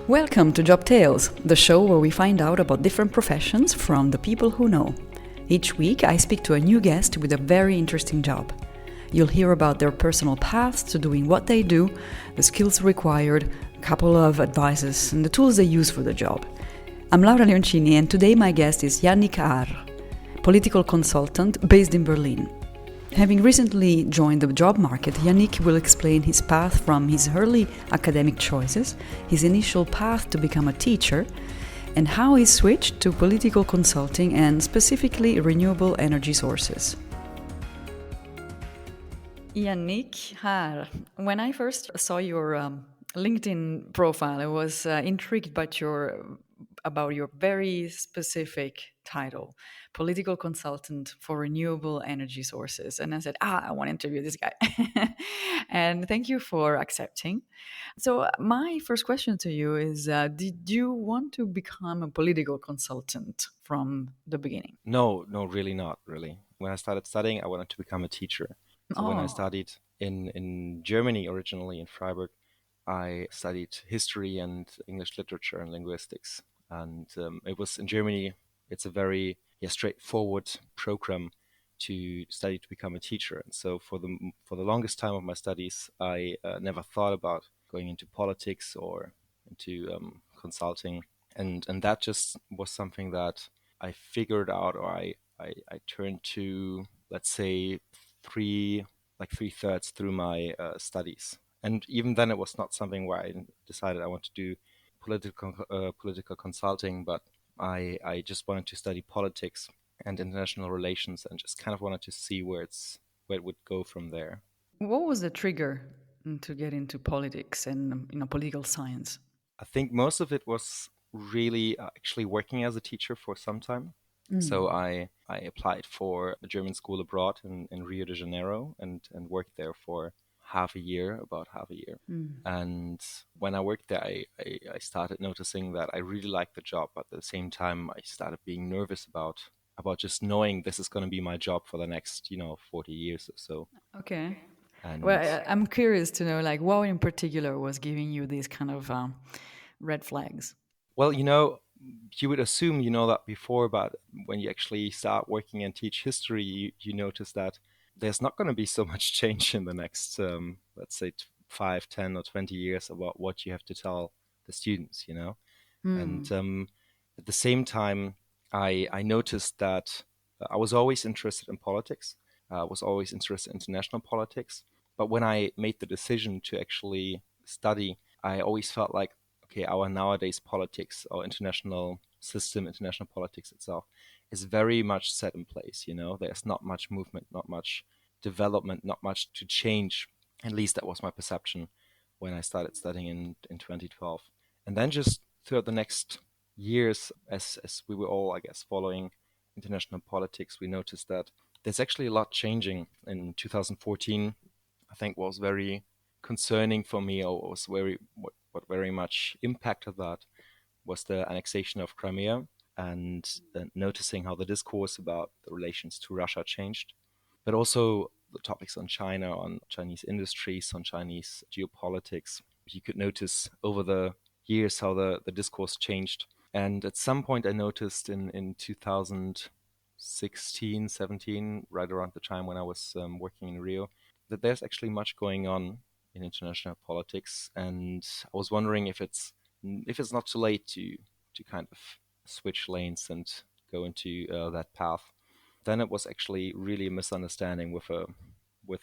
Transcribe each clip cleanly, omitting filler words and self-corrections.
Welcome to Job Tales, the show where we find out about different professions from the people who know. Each week, I speak to a new guest with a very interesting job. You'll hear about their personal paths to doing what they do, the skills required, a couple of advices, and the tools they use for the job. I'm Laura Leoncini, and today my guest is Yannick Haar, political consultant based in Berlin. Having recently joined the job market, Yannick will explain his path from his early academic choices, his initial path to become a teacher, and how he switched to political consulting and specifically renewable energy sources. Yannick Haar, when I first saw your LinkedIn profile, I was intrigued about your very specific title, political consultant for renewable energy sources. And I said, I want to interview this guy. And thank you for accepting. So my first question to you is, did you want to become a political consultant from the beginning? No, really not really. When I started studying, I wanted to become a teacher. So when I studied in Germany, originally in Freiburg, I studied history and English literature and linguistics. And it was in Germany, it's a very straightforward program to study to become a teacher. And so for the longest time of my studies, I never thought about going into politics or into consulting. And that just was something that I figured out, or I turned to, let's say, three-thirds through my studies. And even then, it was not something where I decided I want to do political consulting, but I just wanted to study politics and international relations, and just kind of wanted to see where it would go from there. What was the trigger to get into politics and political science? I think most of it was really actually working as a teacher for some time. So I applied for a German school abroad in Rio de Janeiro and worked there for about half a year. And when I worked there, I started noticing that I really liked the job, but at the same time, I started being nervous about just knowing this is going to be my job for the next, 40 years or so. Okay. And Well, I'm curious to know, like, what in particular was giving you these kind of red flags? well, you would assume you know that before, but when you actually start working and teach history, you notice that there's not going to be so much change in the next, let's say, 5, 10, or 20 years about what you have to tell the students, And at the same time, I noticed that I was always interested in politics. I was always interested in international politics. But when I made the decision to actually study, I always felt like, okay, our nowadays politics, our international system, international politics itself, is very much set in place. There's not much movement, not much development, not much to change. At least that was my perception when I started studying in 2012. And then just throughout the next years, as we were all, I guess, following international politics, we noticed that there's actually a lot changing. In 2014, I think was very concerning for me, or was what very much impacted that was the annexation of Crimea, and noticing how the discourse about the relations to Russia changed, but also the topics on China, on Chinese industries, on Chinese geopolitics. You could notice over the years how the discourse changed. And at some point I noticed in 2016, 17, right around the time when I was working in Rio, that there's actually much going on in international politics. And I was wondering if it's not too late to kind of switch lanes and go into that path. Then it was actually really a misunderstanding with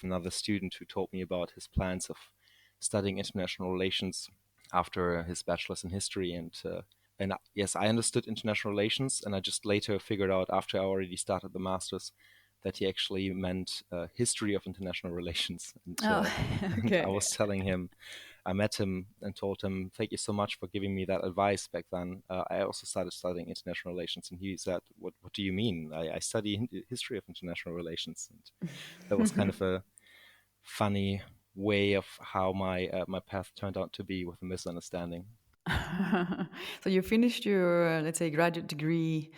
another student who told me about his plans of studying international relations after his bachelor's in history. And yes, I understood international relations, and I just later figured out, after I already started the master's, that he actually meant history of international relations. And, and I was telling him, I met him and told him, thank you so much for giving me that advice back then. I also started studying international relations. And he said, what do you mean? I study history of international relations. And that was kind of a funny way of how my path turned out to be, with a misunderstanding. So you finished your, let's say, graduate degree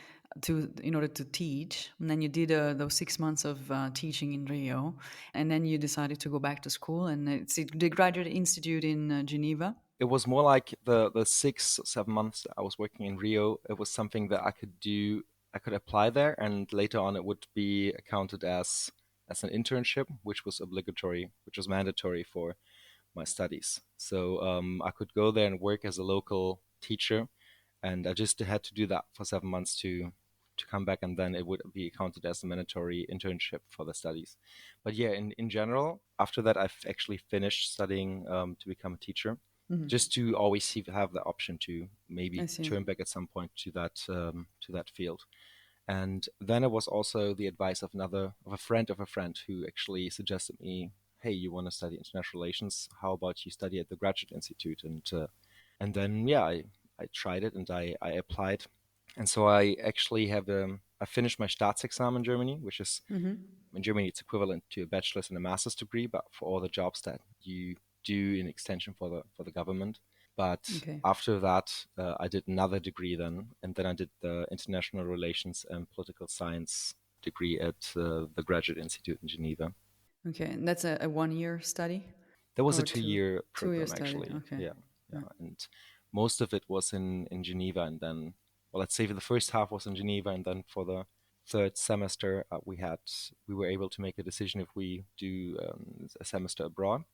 in order to teach, and then you did those 6 months of teaching in Rio, and then you decided to go back to school, and it's the Graduate Institute in Geneva. it was more like the 6 or 7 months that I was working in Rio. It was something that I could do. I could apply there, and later on it would be accounted as an internship, which was obligatory, which was mandatory for my studies. So I could go there and work as a local teacher, and I just had to do that for 7 months to come back, and then it would be counted as a mandatory internship for the studies. But yeah, in general, after that, I've actually finished studying to become a teacher, just to always have the option to I maybe see. turn back at some point to that field. And then it was also the advice of of a friend who actually suggested me, hey, you want to study international relations? How about you study at the Graduate Institute? And then yeah, I tried it and I applied, and so I actually I finished my Staatsexamen in Germany, which is in Germany it's equivalent to a bachelor's and a master's degree, but for all the jobs that you do in extension for the government. But Okay. after that, I did another degree then, and then I did the International Relations and Political Science degree at the Graduate Institute in Geneva. Okay. And that's a 1 year study That was a or 2-year 2 year program study. actually. Okay. Yeah, and most of it was in Geneva, and then well, let's say for the first half was in Geneva, and then for the third semester we were able to make a decision if we do a semester abroad.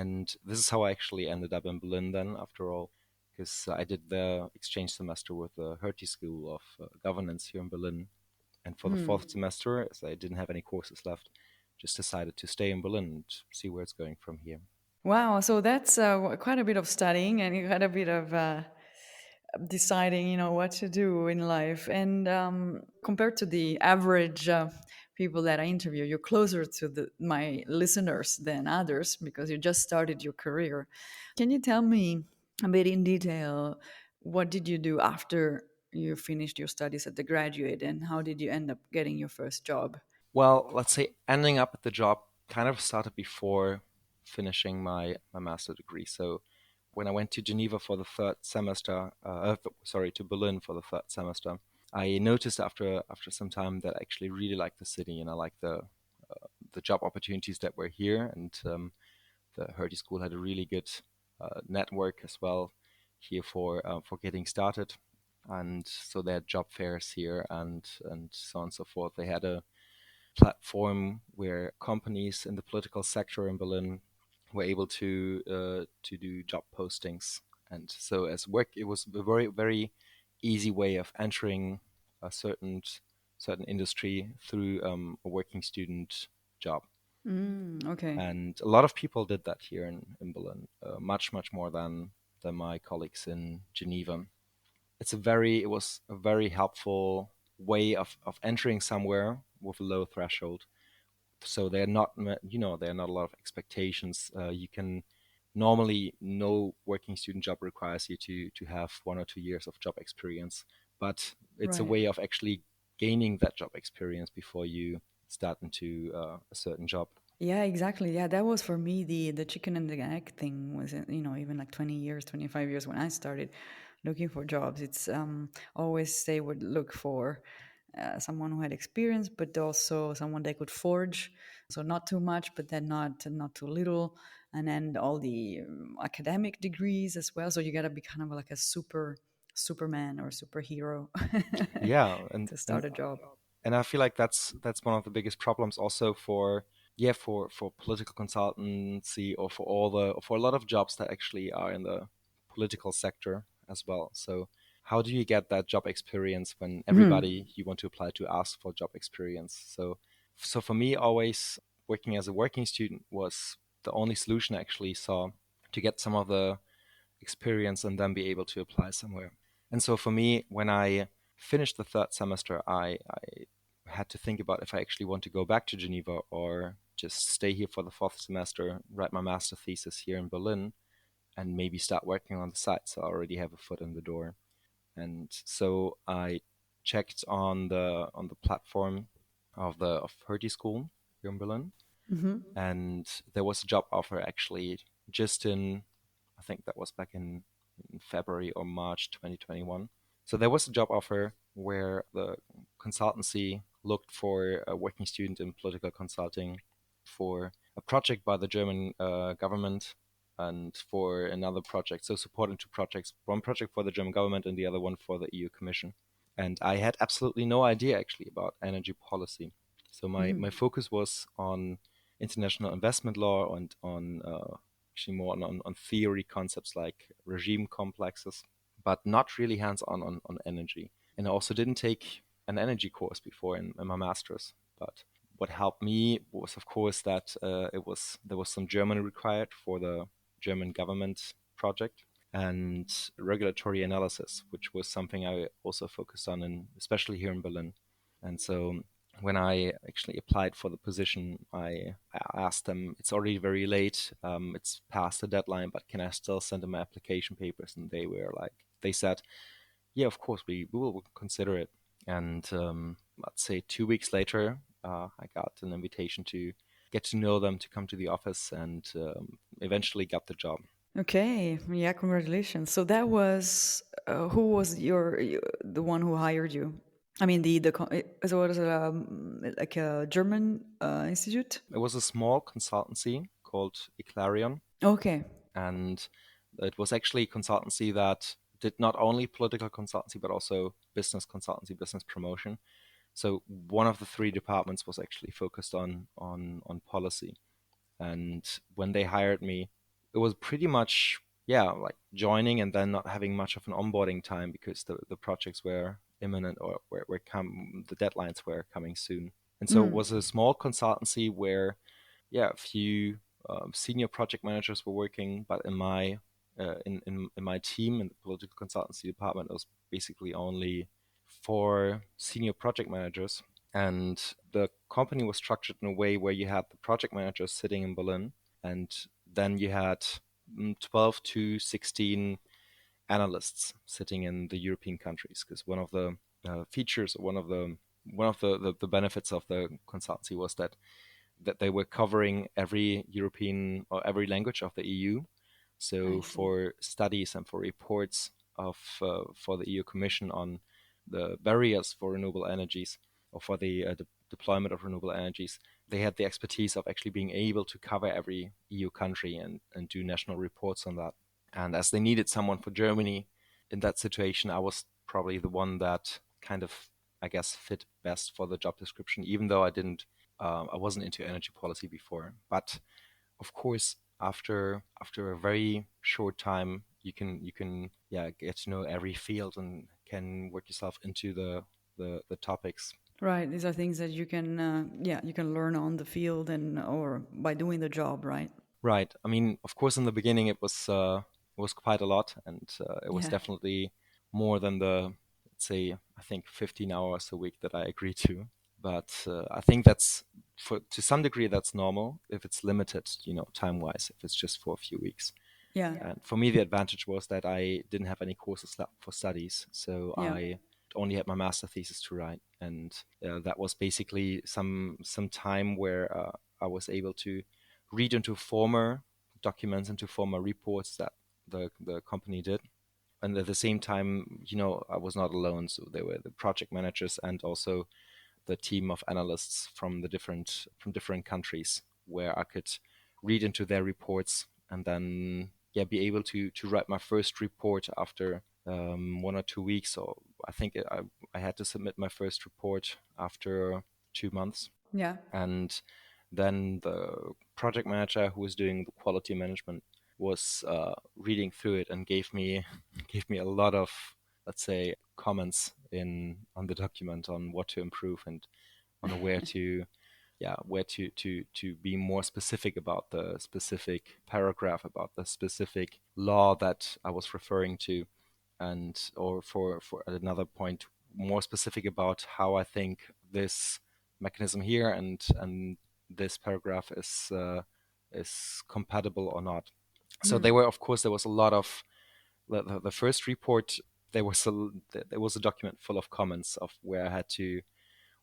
And this is how I actually ended up in Berlin then, after all, because I did the exchange semester with the Hertie School of Governance here in Berlin. And for the fourth semester, as I didn't have any courses left, just decided to stay in Berlin and see where it's going from here. Wow. So that's quite a bit of studying and quite a bit of deciding, what to do in life. And compared to the average people that I interview, you're closer to my listeners than others because you just started your career. Can you tell me a bit in detail what did you do after you finished your studies at the graduate, and how did you end up getting your first job? Well, let's say ending up at the job kind of started before finishing my master degree. So when I went to Geneva for the third semester, sorry, to Berlin for the third semester, I noticed after some time that I actually really liked the city, and I liked the job opportunities that were here. And the Hertie School had a really good network as well here for getting started. And so they had job fairs here and so on and so forth. They had a platform where companies in the political sector in Berlin were able to do job postings. And so as work, it was a very easy way of entering a certain industry through a working student job. Okay. And a lot of people did that here in Berlin, much more than my colleagues in Geneva. It was a very helpful way of entering somewhere with a low threshold. So there are not a lot of expectations. You can normally, no working student job requires you to have 1 or 2 years of job experience, but it's a Right. way of actually gaining that job experience before you start into a certain job. Yeah, exactly. Yeah, that was for me the chicken and the egg thing. Was even like 20 years, 25 years when I started looking for jobs. It's always they would look for someone who had experience, but also someone they could forge. So not too much, but then not too little, and then all the academic degrees as well. So you got to be kind of like a Superman or superhero Yeah, to start a job. and I feel like that's one of the biggest problems also for yeah for political consultancy, or for a lot of jobs that actually are in the political sector as well. So how do you get that job experience when everybody you want to apply to asks for job experience? So for me, always working as a working student was the only solution I actually saw to get some of the experience and then be able to apply somewhere. And so for me, when I finished the third semester, I had to think about if I actually want to go back to Geneva or just stay here for the fourth semester, write my master thesis here in Berlin, and maybe start working on the side. So I already have a foot in the door. And so I checked on the platform of Hertie School here in Berlin, and there was a job offer actually just in, I think that was back in February or March 2021. So there was a job offer where the consultancy looked for a working student in political consulting for a project by the German government. and for another project. So supporting two projects, one project for the German government and the other one for the EU Commission. And I had absolutely no idea actually about energy policy. So my focus was on international investment law and on actually more on theory concepts like regime complexes, but not really hands-on on energy. And I also didn't take an energy course before in my master's. But what helped me was, of course, that there was some German required for the German government project and regulatory analysis, which was something I also focused on, especially here in Berlin. And so when I actually applied for the position, I asked them, it's already very late, it's past the deadline, but can I still send them my application papers? And they said, yeah, of course, we will consider it. And let's say 2 weeks later, I got an invitation to get to know them, to come to the office, and eventually got the job. Okay, yeah, congratulations. So that was who was the one who hired you? I mean, so it was like a German institute. It was a small consultancy called Eclarion, Okay, and it was actually a consultancy that did not only political consultancy but also business consultancy, business promotion. So one of the three departments was actually focused on policy. And when they hired me, it was pretty much, yeah, like joining and then not having much of an onboarding time because the projects were imminent or the deadlines were coming soon. And so it was a small consultancy where, yeah, a few senior project managers were working, but in my team in the political consultancy department, it was basically only four senior project managers, and the company was structured in a way where you had the project managers sitting in Berlin, and then you had 12 to 16 analysts sitting in the European countries. Because one of the features, one of the benefits of the consultancy was that they were covering every European or every language of the EU. I So see. for studies and for reports for the EU Commission on the barriers for renewable energies or for the deployment of renewable energies, they had the expertise of actually being able to cover every EU country and do national reports on that. And as they needed someone for Germany in that situation, I was probably the one that kind of, I guess, fit best for the job description, even though I wasn't into energy policy before. But of course, after a very short time, you can yeah get to know every field and can work yourself into the topics. Right, these are things that you can, yeah, you can learn on the field and or by doing the job, right? Right. I mean, of course, in the beginning it was quite a lot, and it was Yeah, definitely more than the, let's say, I think 15 hours a week that I agreed to. But I think that's for to some degree that's normal if it's limited, time-wise, if it's just for a few weeks. yeah, And for me, the advantage was that I didn't have any courses for studies, so yeah. I only had my master thesis to write, and that was basically some time where I was able to read into former documents, into former reports that the company did, and at the same time, I was not alone. So there were the project managers and also the team of analysts from different countries where I could read into their reports and then yeah be able to write my first report after 1 or 2 weeks. Or I think I had to submit my first report after 2 months, Yeah. and then the project manager who was doing the quality management was reading through it and gave me gave me a lot of, let's say, comments in on the document on what to improve and on where to to be more specific about the specific paragraph, about the specific law that I was referring to, and or for at another point more specific about how I think this mechanism here and this paragraph is compatible or not. So they were, of course, there was a lot of the first report. There was a document full of comments of where I had to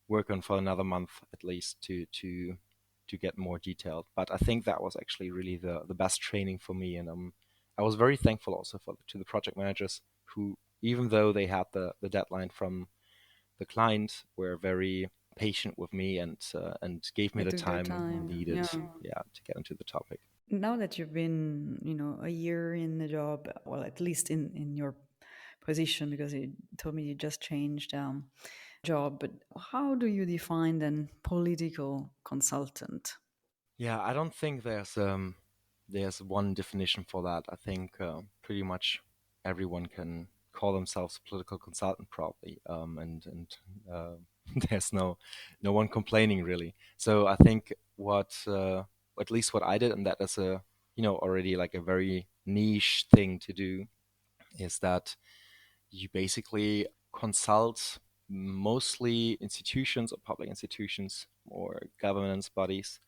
work on for another month at least to get more detailed. But I think that was actually really the best training for me, and I was very thankful also to the project managers who, even though they had the deadline from the client, were very patient with me and gave me They the took their time time. needed, Yeah. yeah, to get into the topic. Now that you've been, a year in the job, well, at least in your position, because you told me you just changed job, but how do you define then political consultant? Yeah, I don't think there's one definition for that. I think pretty much everyone can call themselves a political consultant probably, and uh, there's no one complaining really. So I think at least what I did, and that is a already like a very niche thing to do, is that you basically consult mostly institutions or public institutions or governance bodies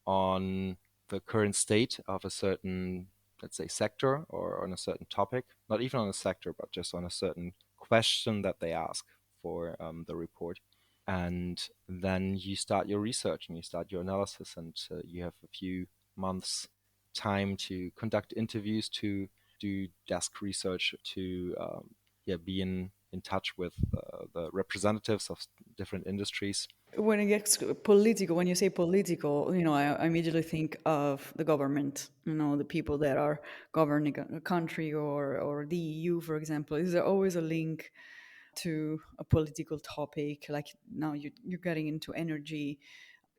on the current state of a certain, let's say, sector or on a certain topic, not even on a sector, but just on a certain question that they ask for the report. And then you start your research and you start your analysis, and you have a few months time to conduct interviews, to do desk research, to be in touch with the representatives of different industries. When it gets political, when you say political, I immediately think of the government, the people that are governing a country, or the EU, for example. Is there always a link to a political topic? Like now you're getting into energy.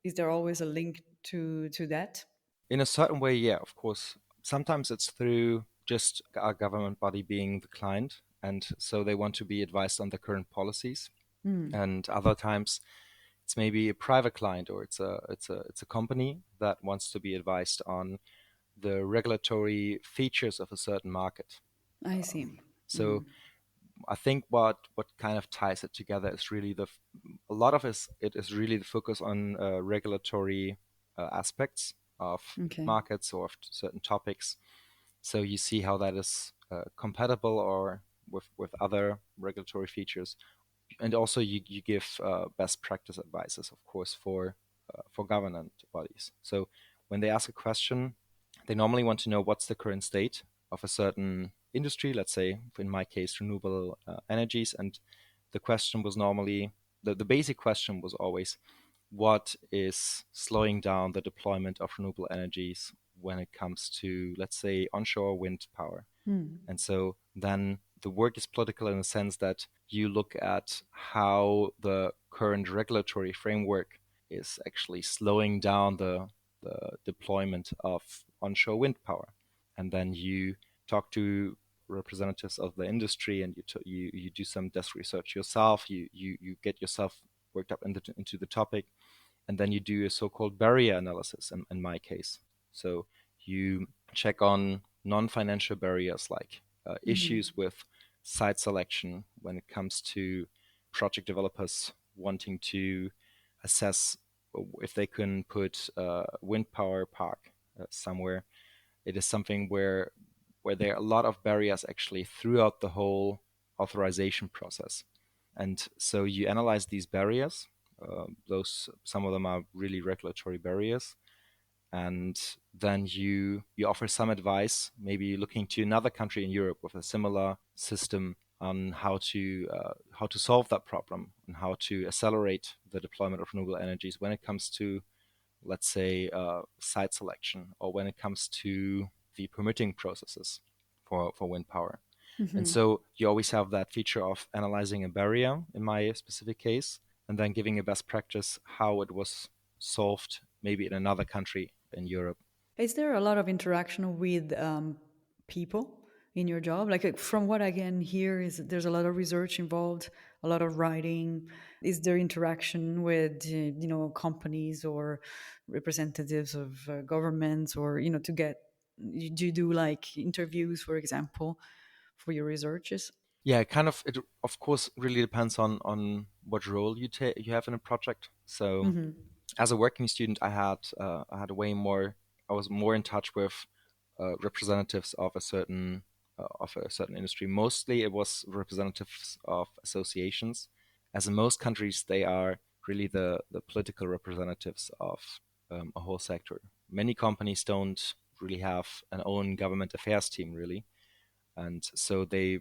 Is there always a link to that? In a certain way, yeah, of course. Sometimes it's through just our government body being the client, and so they want to be advised on the current policies. And other times, it's maybe a private client, or it's a company that wants to be advised on the regulatory features of a certain market. I see. So I think what kind of ties it together is really a lot of it is really the focus on regulatory aspects of Okay. markets or of certain topics. So you see how that is compatible or with other regulatory features, and also you give best practice advices, of course, for government bodies. So when they ask a question, they normally want to know what's the current state of a certain industry. Let's say, in my case, renewable energies, and the question was normally the basic question was always, what is slowing down the deployment of renewable energies when it comes to, let's say, onshore wind power? And so then the work is political in the sense that you look at how the current regulatory framework is actually slowing down the deployment of onshore wind power. And then you talk to representatives of the industry, and you do some desk research yourself. You get yourself worked up into the topic, and then you do a so-called barrier analysis in my case. So you check on non-financial barriers like issues with site selection when it comes to project developers wanting to assess if they can put a wind power park somewhere. It is something where there are a lot of barriers actually throughout the whole authorization process. And so you analyze these barriers. Those some of them are really regulatory barriers, and then you offer some advice, maybe looking to another country in Europe with a similar system on how to solve that problem and how to accelerate the deployment of renewable energies when it comes to, let's say, site selection, or when it comes to the permitting processes for wind power. And so you always have that feature of analyzing a barrier in my specific case, and then giving a best practice how it was solved maybe in another country in Europe. Is there a lot of interaction with people in your job? Like from what I can hear, is there's a lot of research involved, a lot of writing. Is there interaction with companies or representatives of governments, or to get? Do you do like interviews, for example, for your researches? Yeah, kind of. It of course really depends on what role you have in a project. So as a working student, I had way more. I was more in touch with representatives of a certain industry. Mostly, it was representatives of associations. As in most countries, they are really the political representatives of a whole sector. Many companies don't really have an own government affairs team, really, and so they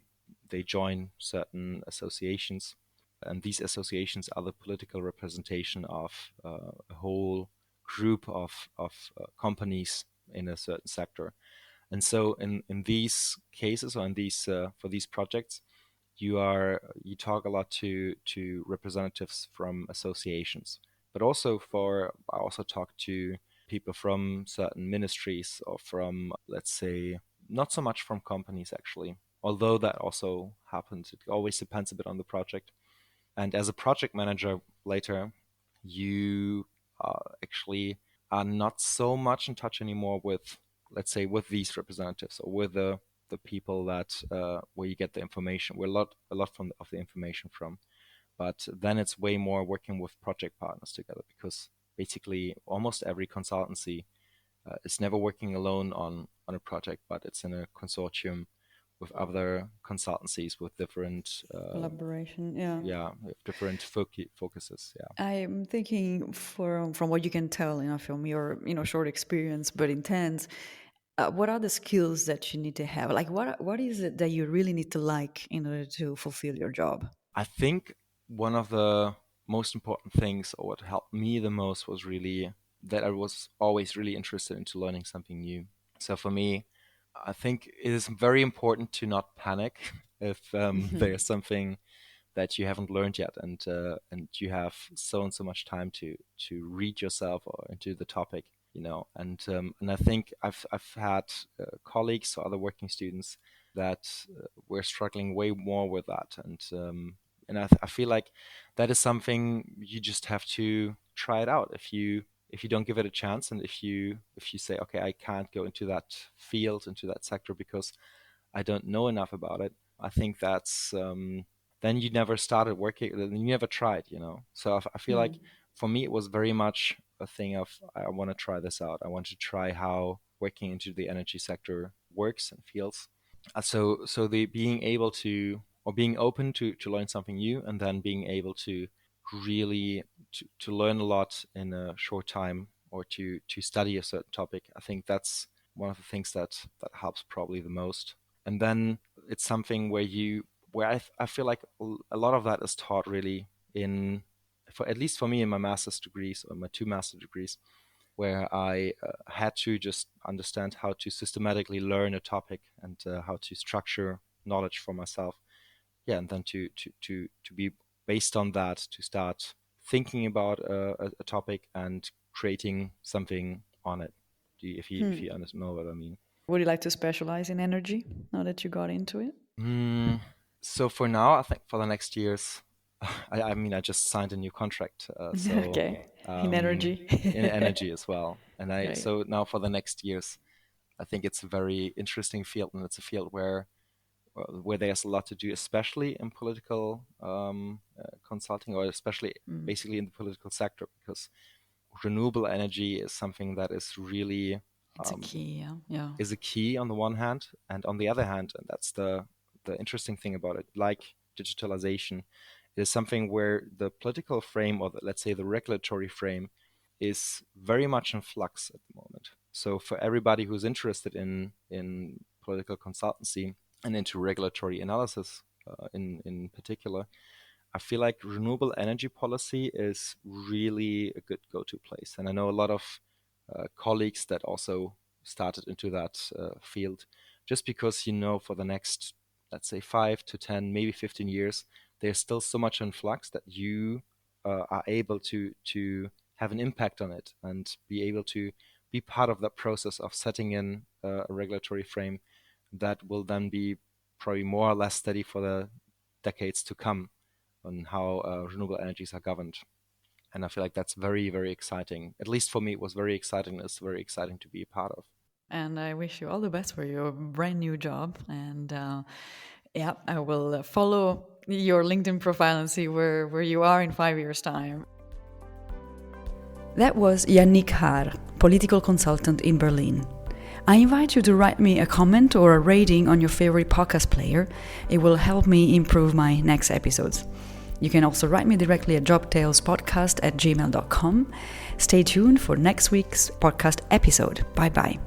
join certain associations, and these associations are the political representation of a whole group of companies in a certain sector. And so in these cases, or in these for these projects, you talk a lot to representatives from associations, but also I also talk to people from certain ministries, or from, let's say, not so much from companies actually, although that also happens. It always depends a bit on the project. And as a project manager later, you actually are not so much in touch anymore with, let's say, with these representatives, or with the people that where you get the information, where a lot of the information from. But then it's way more working with project partners together, because basically almost every consultancy is never working alone on a project, but it's in a consortium with other consultancies with different Collaboration, with different focuses. Yeah. I'm thinking from what you can tell, from your short experience but intense. What are the skills that you need to have? Like, what is it that you really need to like in order to fulfill your job? I think one of the most important things, or what helped me the most, was really that I was always really interested into learning something new. So for me, I think it is very important to not panic if there's something that you haven't learned yet, and you have so and so much time to read yourself or into the topic, and I think I've had colleagues or other working students that were struggling way more with that, and I feel like that is something you just have to try it out. If you don't give it a chance, and if you say, okay, I can't go into that field, into that sector, because I don't know enough about it, I think that's then you never started working, then you never tried, So I feel like for me, it was very much a thing of, I want to try this out. I want to try how working into the energy sector works and feels. So the being able to, or being open to learn something new, and then being able to really to learn a lot in a short time, or to study a certain topic, I think that's one of the things that helps probably the most. And then it's something where I feel like a lot of that is taught really for at least for me in my master's degrees, or my 2 master degrees, where I had to just understand how to systematically learn a topic, and how to structure knowledge for myself. Yeah, and then to be based on that, to start thinking about a topic and creating something on it. If you know what I mean. Would you like to specialize in energy now that you got into it? So for now, I think for the next years, I mean, I just signed a new contract. So Okay, in energy. in energy as well. And Okay. so now for the next years, I think it's a very interesting field, and it's a field where there's a lot to do, especially in political consulting, or especially basically in the political sector, because renewable energy is something that is really It's a key, yeah. is a key on the one hand, and on the other hand, and that's the interesting thing about it, like digitalization, it is something where the political frame, or let's say the regulatory frame, is very much in flux at the moment. So for everybody who's interested in political consultancy and into regulatory analysis in particular, I feel like renewable energy policy is really a good go-to place. And I know a lot of colleagues that also started into that field, just because, for the next, let's say 5 to 10, maybe 15 years, there's still so much in flux that you are able to have an impact on it, and be able to be part of that process of setting in a regulatory frame that will then be probably more or less steady for the decades to come, on how renewable energies are governed. And I feel like that's very, very exciting. At least for me, it was very exciting. It's very exciting to be a part of. And I wish you all the best for your brand new job. And I will follow your LinkedIn profile and see where you are in 5 years' time. That was Yannick Haar, political consultant in Berlin. I invite you to write me a comment or a rating on your favorite podcast player. It will help me improve my next episodes. You can also write me directly at jobtalespodcast@gmail.com. Stay tuned for next week's podcast episode. Bye-bye.